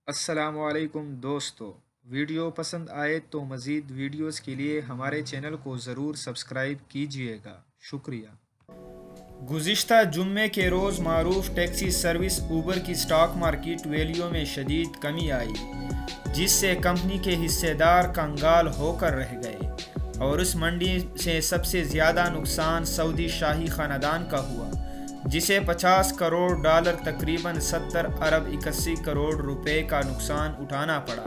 السلام علیکم دوستو، ویڈیو پسند آئے تو مزید ویڈیوز کے لیے ہمارے چینل کو ضرور سبسکرائب کیجیے گا، شکریہ۔ گزشتہ جمعے کے روز معروف ٹیکسی سروس اوبر کی سٹاک مارکیٹ ویلیو میں شدید کمی آئی، جس سے کمپنی کے حصے دار کنگال ہو کر رہ گئے اور اس منڈی سے سب سے زیادہ نقصان سعودی شاہی خاندان کا ہوا، جسے $50 کروڑ تقریباً 70 ارب 81 کروڑ روپے کا نقصان اٹھانا پڑا۔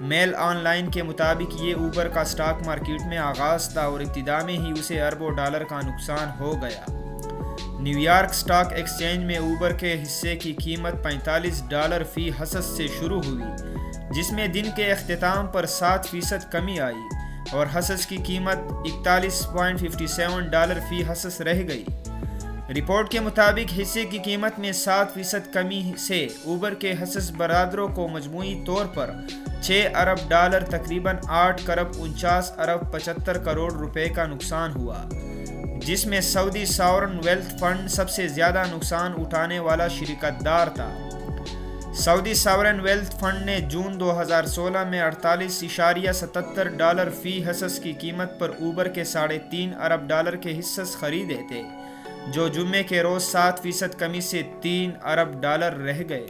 میل آن لائن کے مطابق یہ اوبر کا سٹاک مارکیٹ میں آغاز تھا اور ابتدا میں ہی اسے اربوں ڈالر کا نقصان ہو گیا۔ نیو یارک سٹاک ایکسچینج میں اوبر کے حصے کی قیمت $45 فی حصص سے شروع ہوئی، جس میں دن کے اختتام پر 7% کمی آئی اور حصص کی قیمت $41.57 فی حصص رہ گئی۔ رپورٹ کے مطابق حصے کی قیمت میں 7% کمی سے اوبر کے حصص برادروں کو مجموعی طور پر $6 ارب تقریباً 8 کرب 49 ارب 75 کروڑ روپے کا نقصان ہوا، جس میں سعودی ساورن ویلتھ فنڈ سب سے زیادہ نقصان اٹھانے والا شرکت دار تھا۔ سعودی ساورن ویلتھ فنڈ نے جون 2016 میں $48.77 فی حصص کی قیمت پر اوبر کے $3.5 ارب کے حصص خریدے تھے، جو جمعے کے روز 7% کمی سے $3 ارب رہ گئے۔